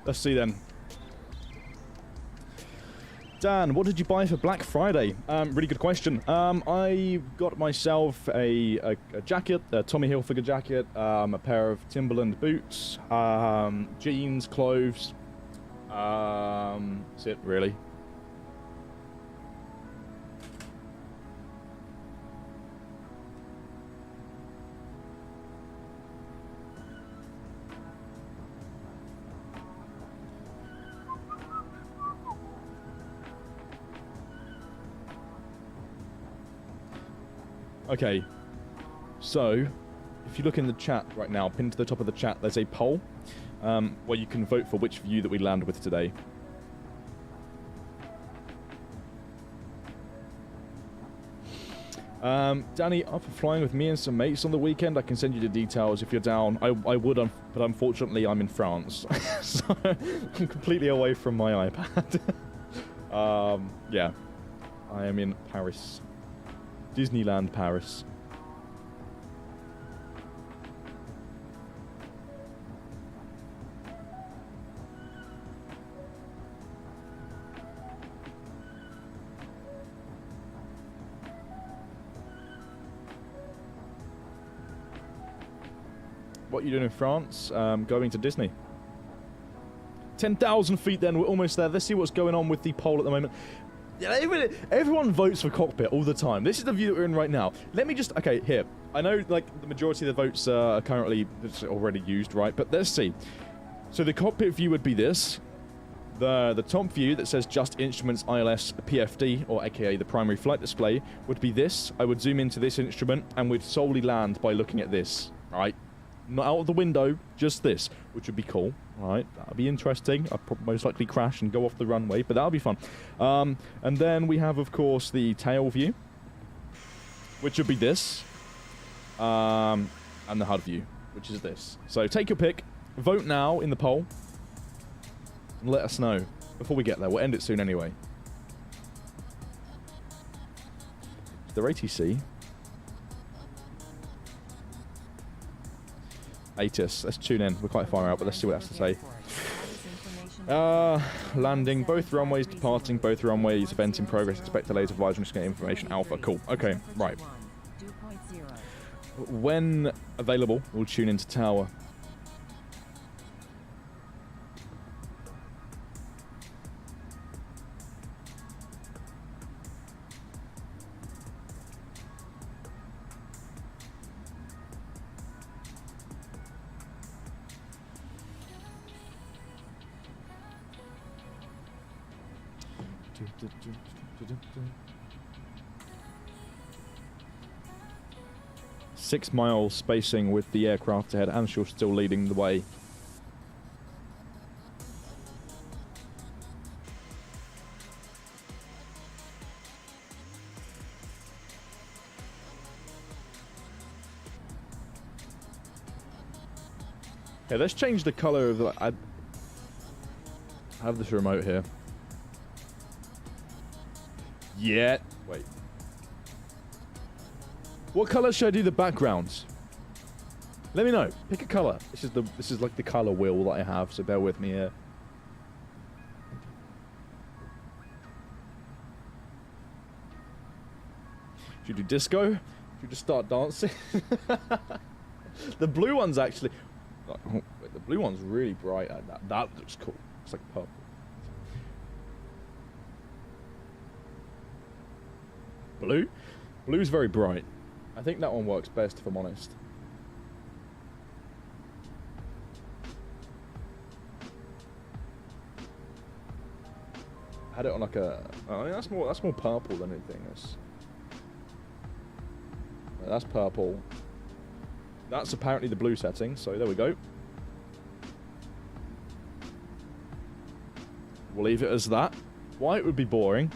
Let's see then. Dan, what did you buy for Black Friday? Really good question. I got myself a jacket, a Tommy Hilfiger jacket, a pair of Timberland boots, jeans, clothes. That's it, really. Okay, so if you look in the chat right now, pinned to the top of the chat, there's a poll where you can vote for which view that we land with today. Danny, up for flying with me and some mates on the weekend? I can send you the details if you're down. I would, but unfortunately I'm in France, so I'm completely away from my iPad. Yeah, I am in Paris. Disneyland Paris. What are you doing in France? Going to Disney. 10,000 feet then, we're almost there. Let's see what's going on with the poll at the moment. Yeah, everyone votes for cockpit all the time. This is the view that we're in right now. Let me just... Okay, here. I know, like, the majority of the votes are currently already used, right? But let's see. So the cockpit view would be this. The top view that says just instruments ILS PFD, or aka the primary flight display, would be this. I would zoom into this instrument and would solely land by looking at this, right? Not out of the window, just this, which would be cool, right? That would be interesting. I'd probably most likely crash and go off the runway, but that would be fun. And then we have, of course, the tail view, which would be this, and the HUD view, which is this. So take your pick, vote now in the poll. Let us know before we get there. We'll end it soon anyway. They're ATC. ATIS. Let's tune in. We're quite far out, but let's see what it has to say. Landing. Both runways departing. Both runways. Event in progress. Expect delays. Advisory. Just getting information. Alpha. Cool. Okay. Right. When available, we'll tune into tower. Six miles spacing with the aircraft ahead, and she's still leading the way. Okay, let's change the color of the... I have this remote here. Yeah. Wait. What color should I do the backgrounds? Let me know. Pick a color. This is like the color wheel that I have, so bear with me here. Should you do disco? Should you just start dancing? The blue one's actually... Oh, wait, the blue one's really bright. That looks cool. It's like purple. Blue? Blue's very bright. I think that one works best, if I'm honest. I had it on like a... I mean, that's more purple than anything else. That's purple. That's apparently the blue setting, so there we go. We'll leave it as that. White would be boring.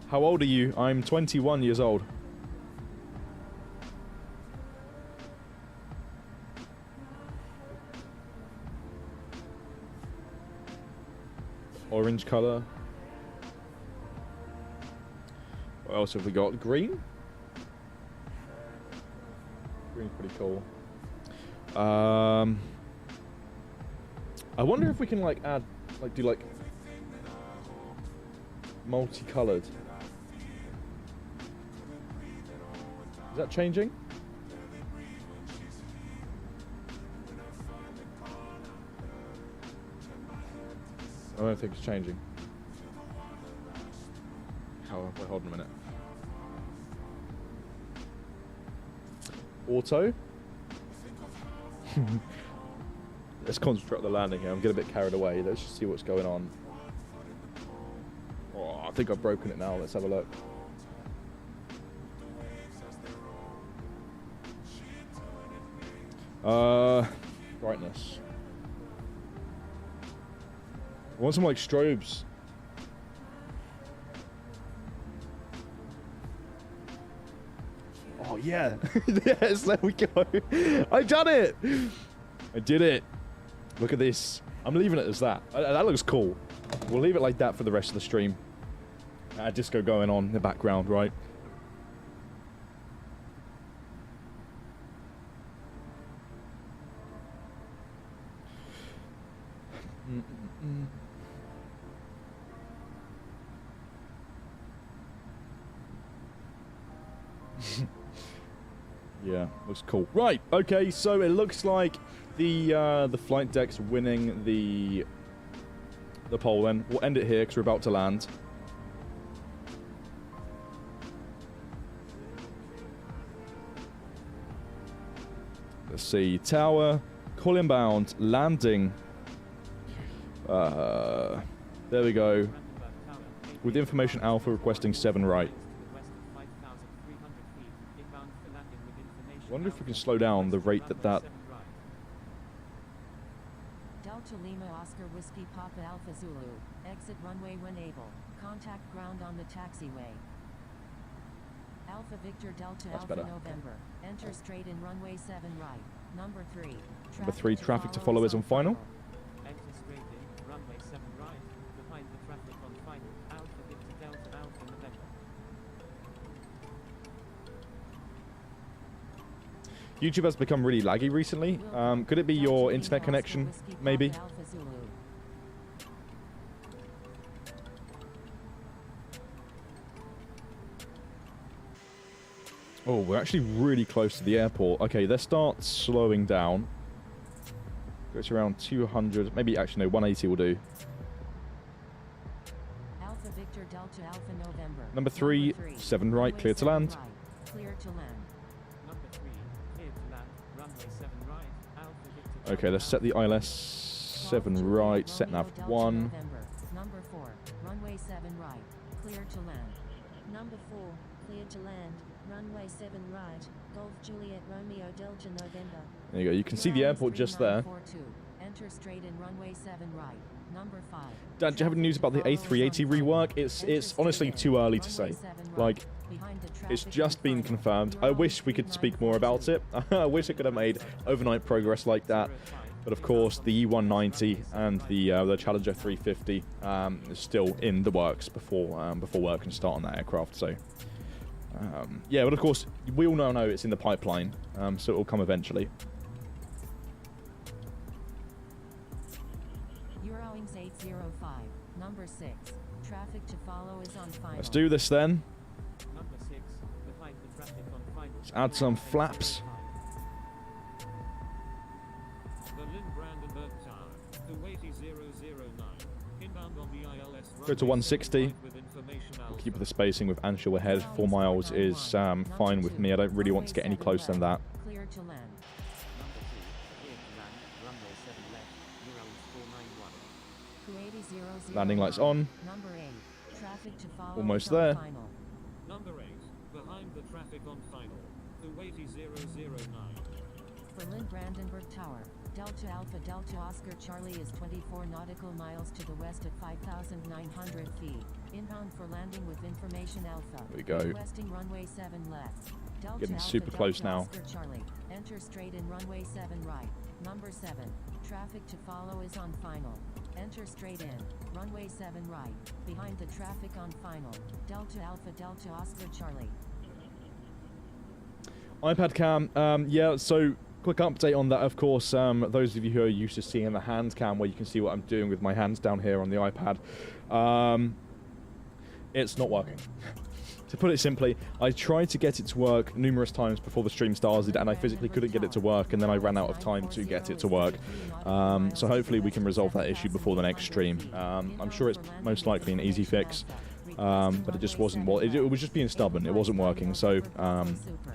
How old are you? I'm 21 years old. Orange color. What else have we got? Green? Green's pretty cool. I wonder if we can like add, like do like multicolored. Is that changing? I don't think it's changing. Oh, wait, hold on a minute. Auto. Let's concentrate on the landing here. I'm getting a bit carried away. Let's just see what's going on. Oh, I think I've broken it now. Let's have a look. Brightness. I want some like strobes. Oh yeah. Yes, there we go. I done it. I did it. Look at this. I'm leaving it as that. That looks cool. We'll leave it like that for the rest of the stream. Disco going on in the background, right? Yeah, looks cool. Right, okay, so it looks like the flight deck's winning the pole then. We'll end it here because we're about to land. Let's see, tower, call inbound, landing. There we go. With information alpha requesting 7 right. I wonder if we can slow down the rate that Delta Lima Oscar Whiskey Papa Alpha Zulu. Exit runway when able. Contact ground on the taxiway. Alpha Victor Delta That's Alpha better. November. Enter straight in runway 7 right. Number 3. Number 3, traffic to follow is on final. Enter straight in, runway 7 right, behind the traffic on final, Alpha Victor Delta Alpha November. YouTube has become really laggy recently. Could it be your internet connection, maybe? Oh, we're actually really close to the airport. Okay, let's start slowing down. Go to around 200, maybe actually no, 180 will do. Alpha Victor Delta Alpha November. Number 3, 7 right, clear to land. Clear to land. Number 3, clear to land, runway 7 right, Alpha Victor Okay, let's set the ILS 7 right, set nav 1. Number 4, runway 7 right, clear to land. Number 4, clear to land, runway 7 right, Golf Juliet Romeo Delta November. There you go, you can see the airport just there. Enter straight in runway 7 right. Number 5. Dad, do you have any news about the A380 rework? It's honestly too early to say. Like, it's just been confirmed. I wish we could speak more about it. I wish I could have made overnight progress like that. But of course, the E190 and the Challenger 350 is still in the works before work can start on that aircraft. So, yeah, but of course, we all know it's in the pipeline, so it will come eventually. Eurowings 805, number 6. Traffic to follow is on final. Let's do this then. Number 6, behind the traffic on final. Let's add some flaps. Berlin Brandenburg Tower, Kuwaiti 009. Inbound on the ILS Go to 160. with information We'll alpha. keep the spacing with Anshul ahead. 4 miles is fine with me. I don't really want to get any closer than that. Clear to land. Number 2, clear to land, runway 7 left, Eurowings 491. Kuwaiti 009. Landing lights on. Number 8. Traffic to follow Almost is on there. final. Number 8, behind the traffic on final, Kuwaiti 009. Berlin Brandenburg Tower. Delta Alpha Delta Oscar Charlie is 24 nautical miles to the west at 5,900 feet. Inbound for landing with information Alpha. There we go. Requesting runway 7 left. Delta Getting Alpha super close Delta now. Oscar Charlie. Enter straight in runway 7 right. Number 7. Traffic to follow is on final. Enter straight in. Runway 7 right. Behind the traffic on final. Delta Alpha Delta Oscar Charlie. iPad cam, yeah, so quick update on that, of course. Those of you who are used to seeing the hand cam where you can see what I'm doing with my hands down here on the iPad, it's not working. To put it simply, I tried to get it to work numerous times before the stream started, and I physically couldn't get it to work, and then I ran out of time to get it to work. So hopefully we can resolve that issue before the next stream. I'm sure it's most likely an easy fix, but it just wasn't. Well, it was just being stubborn. It wasn't working. So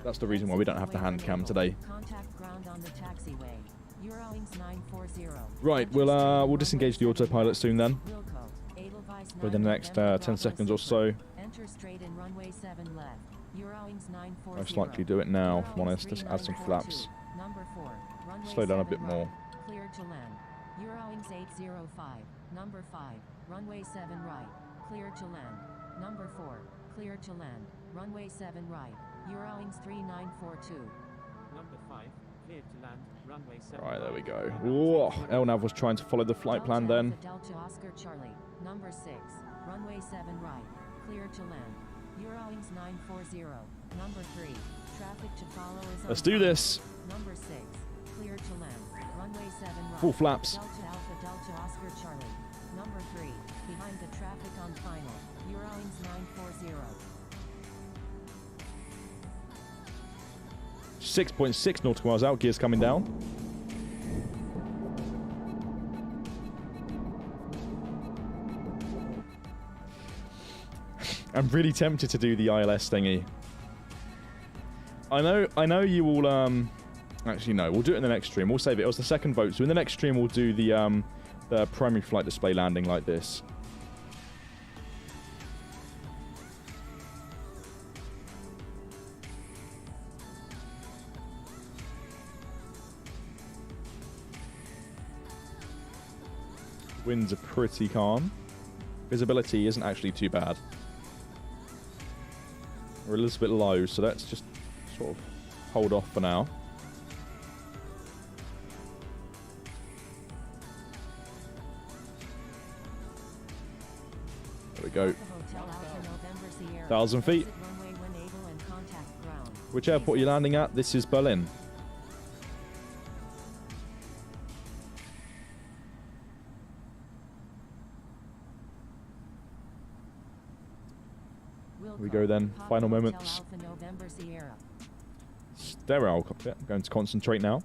that's the reason why we don't have the hand cam today. Contact ground on the taxiway. Eurowings 940. Right, we'll disengage the autopilot soon then, Wilco, Edelweiss within the next 10 seconds or so. Enter straight in runway 7 left. Eurowings 940. Most likely do it now, if I'm honest. Just add some flaps. Number 4. Runway Slow down a 7 bit more. right. Clear to land. Eurowings 805. Number 5. Runway 7 right. Clear to land. Number 4. Clear to land. Runway 7 right. Eurowings 3942. Number 5, clear to land, runway 7. Right, there we go. Whoa, LNAV was trying to follow the flight plan then. Delta Oscar Charlie. Number 6. Runway 7 right. Clear to land. Eurowings 940. Number 3. Traffic to follow is on Let's do this. Number 6. Clear to land. Runway 7 right. Full flaps. Delta Alpha Delta Oscar Charlie. Number 3. Behind the traffic on final. Eurowings 940. 6.6 nautical miles out. Gears coming down. I'm really tempted to do the ILS thingy. I know you will, actually no, we'll do it in the next stream. We'll save it. It was the second vote, so in the next stream we'll do the primary flight display landing like this. Winds are pretty calm. Visibility isn't actually too bad. We're a little bit low, so let's just sort of hold off for now. There we go. 1,000 feet. Which airport are you landing at? This is Berlin. We go then. Final moments. Sterile. Yeah, I'm going to concentrate now.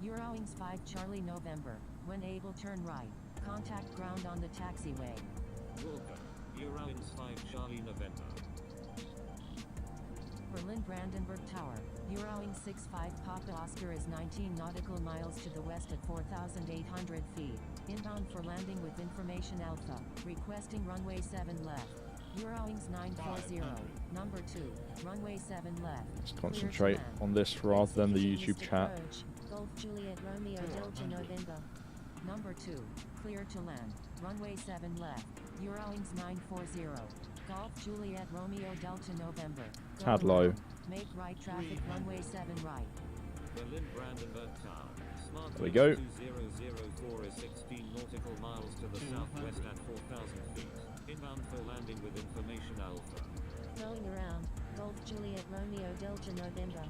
Eurowings 5 Charlie November. When able, turn right. Contact ground on the taxiway. Welcome. Eurowings 5 Charlie November. Berlin Brandenburg Tower. Eurowings 65 Papa Oscar is 19 nautical miles to the west at 4,800 feet. Inbound for landing with information Alpha. Requesting runway 7 left. Eurowings 940. Number 2. Runway 7 left. Let's concentrate on this rather than the YouTube chat. Golf Juliet Romeo Delta November. Number 2. Clear to land. Runway 7 left. Eurowings 940. Golf Juliet Romeo Delta November. Tad low. Make right traffic runway 7 right. Berlin Brandenburg Tower. Smart There we go. 2004 is 16 nautical miles to the southwest at 4,000 feet. Inbound for landing with information Alpha. Going around. Golf Juliet Romeo Delta November.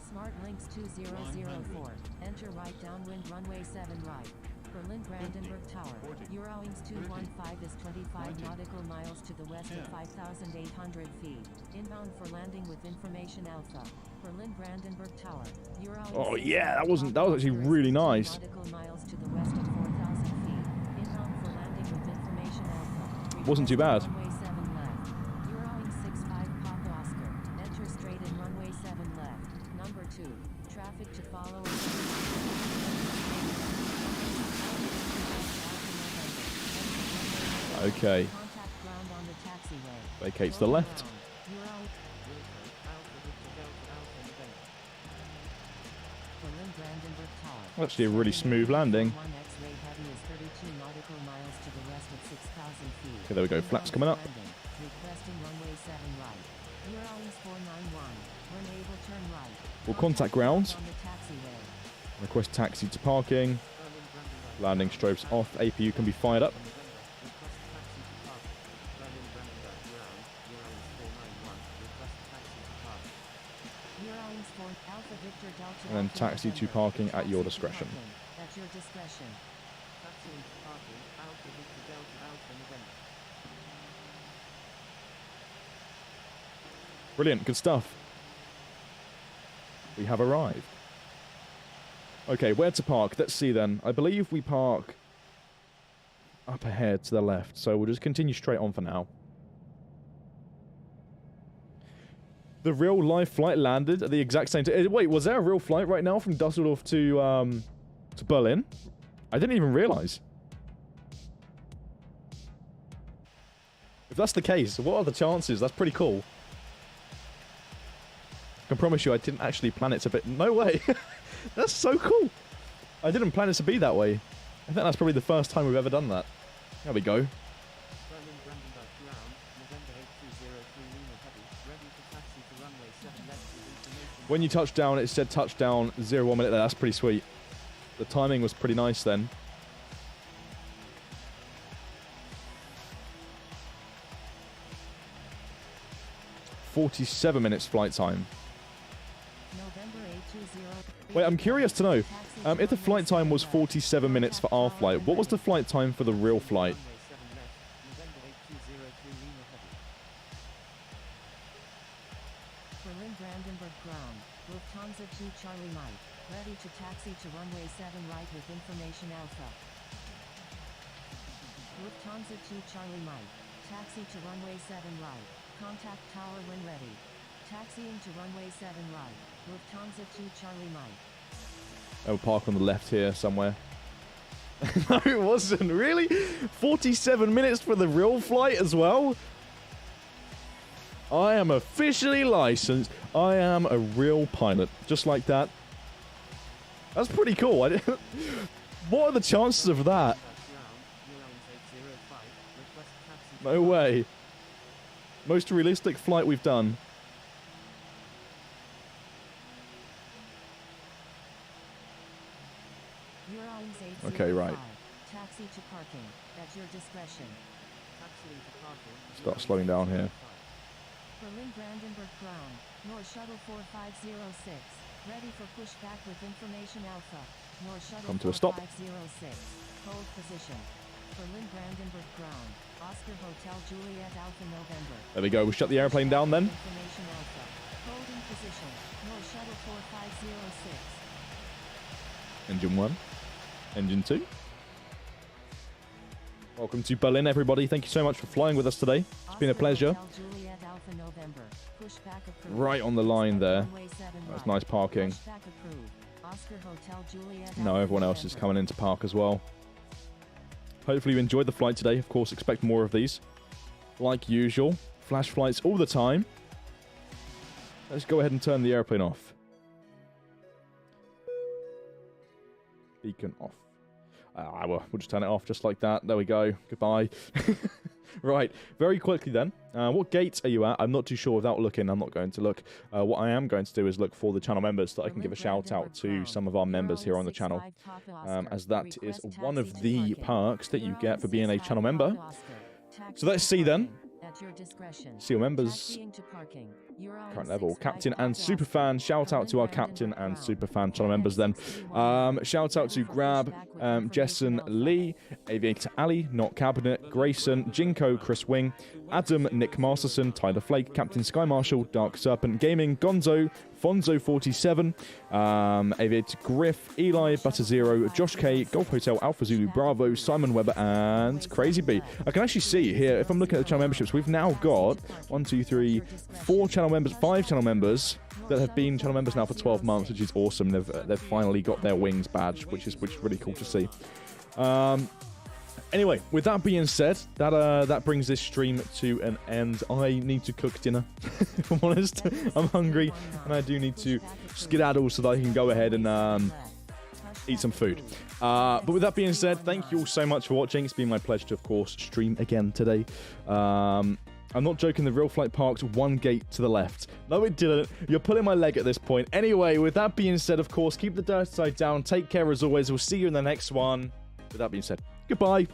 Smart Links 2004. Enter right downwind runway 7 right. Berlin Brandenburg Tower. Eurowings 215 is 25 nautical miles to the west at 5,800 feet. Inbound for landing with information Alpha. Berlin Brandenburg Tower. Eurowings. Oh yeah, that was actually really nice. Nautical miles to the west at 4,000 feet. Inbound for landing with information Alpha. Wasn't too bad. Runway 7 left. Eurowings 65 Papa Oscar. Enter straight in runway 7 left. Number 2. Traffic to follow. Okay. Contact ground on the taxiway. Vacates the left. Berlin Brandenburg Tower. Actually a really smooth landing. 1 X-ray heavy is 32 nautical miles to the west at 6,000 feet. Okay, there we go. Flaps coming up. Requesting runway 7 right. Eurowings 491. When able, turn right. We'll contact ground. On the taxiway. Request taxi to parking. Landing strobes off. APU can be fired up. Eurowings 4 Alpha Victor Delta. And then taxi to parking at your discretion. At your discretion. Taxi into parking. Alpha Victor Delta Alpha November. Brilliant. Good stuff. We have arrived. Okay, where to park? Let's see then. I believe we park up ahead to the left, so we'll just continue straight on for now. The real live flight landed at the exact same time. Wait, was there a real flight right now from Dusseldorf to Berlin? I didn't even realize. If that's the case, what are the chances? That's pretty cool. I can promise you I didn't actually plan it to be... No way. That's so cool. I didn't plan it to be that way. I think that's probably the first time we've ever done that. There we go. Berlin Brandenburg ground. November 8203 Lima heavy. Ready for taxi to runway 7 left with information. When you touched down, it said touchdown 0 1 minute there. That's pretty sweet. The timing was pretty nice then. "47 minutes flight time." Wait, I'm curious to know, if the flight time was 47 minutes for our flight, what was the flight time for the real flight? Berlin Brandenburg ground. Lufthansa 2 Charlie Mike. Ready to taxi to runway 7 right with information Alpha. Lufthansa 2 Charlie Mike. Taxi to runway 7 right. Contact tower when ready. Taxiing to runway 7 right. Lufthansa 2 Charlie Mike. I'll park on the left here somewhere. No, it wasn't. Really? 47 minutes for the real flight as well? I am officially licensed. I am a real pilot. Just like that. That's pretty cool. What are the chances of that? No way. Most realistic flight we've done. Okay, right. Taxi to parking. At your discretion. Start slowing down here. Berlin Brandenburg ground. North Shuttle 4506. Ready for pushback with information Alpha. North Shuttle Come to a stop. 4506. Hold position. Berlin Brandenburg ground. Oscar Hotel Juliet Alpha November. There we go. We shut the airplane down then. Information Alpha. Holding position. North Shuttle 4506. Engine 1. Engine 2. Welcome to Berlin, everybody. Thank you so much for flying with us today. It's been a pleasure. Right on the line there. That's nice parking. Now everyone else is coming into park as well. Hopefully you enjoyed the flight today. Of course, expect more of these. Like usual, flash flights all the time. Let's go ahead and turn the airplane off. Beacon off. Well, we'll just turn it off just like that. There we go. Goodbye. Right, very quickly then. What gate are you at? I'm not too sure without looking. I'm not going to look. What I am going to do is look for the channel members so that I can give a shout out to some of our members here on the channel. As that is one of the perks that you get for being a channel member. So let's see then. See your members. Current level. Captain and Superfan. Shout out to our Captain and Superfan channel members then. Shout out to Grab, Jessen Lee, Aviator Ali, Not Cabinet, Grayson, Jinko, Chris Wing, Adam, Nick Masterson, Tyler Flake, Captain Sky Marshall, Dark Serpent Gaming, Gonzo, Fonzo47, Aviator Griff, Eli, Butter Zero, Josh K, Golf Hotel, Alpha Zulu, Bravo, Simon Webber, and Crazy B. I can actually see here, if I'm looking at the channel memberships, we've now got 1, 2, 3, 4 channel members, 5 channel members that have been channel members now for 12 months, which is awesome. They've finally got their wings badge, which is really cool to see. Anyway, with that being said, that brings this stream to an end. I need to cook dinner, if I'm honest. I'm hungry, and I do need to skedaddle so that I can go ahead and eat some food. But with that being said, thank you all so much for watching. It's been my pleasure to, of course, stream again today. I'm not joking, the real flight parked one gate to the left. No, it didn't. You're pulling my leg at this point. Anyway, with that being said, of course, keep the dirty side down. Take care as always. We'll see you in the next one. With that being said, goodbye.